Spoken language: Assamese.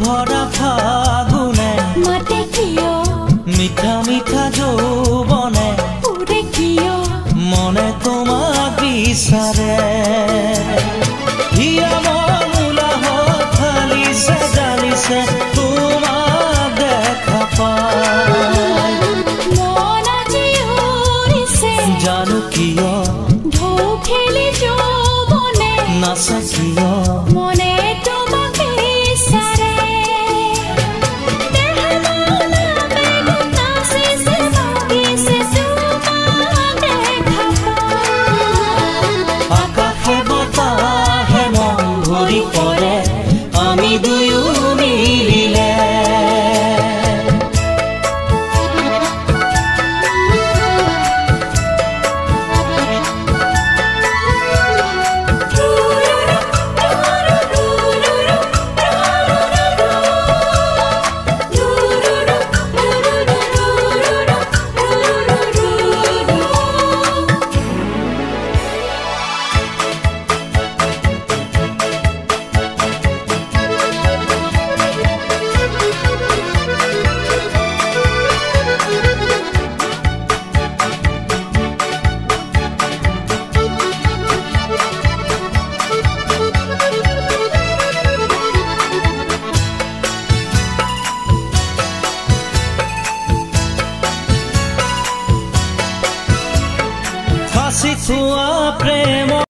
ভরা ফাগুনে মাতে কিয় মিঠা মিঠা যৌবনে উড়ে কিয় মনে তোমাক বিচাৰে হিয়া মূলা ঢালিছে ঢালিছে তোমাক দেখা পাই মন আজি উৰিছে জানো কিয় ঢৌ খেলি যৌবনে নাচে কিয় মনে তোমাক বিচাৰে দেহ মন বেগ নাচিছে বাগিছে তোমাক দেখা পাই আকাশে বতাহে মন ভৰি পৰে আমি দুয়ো মিলি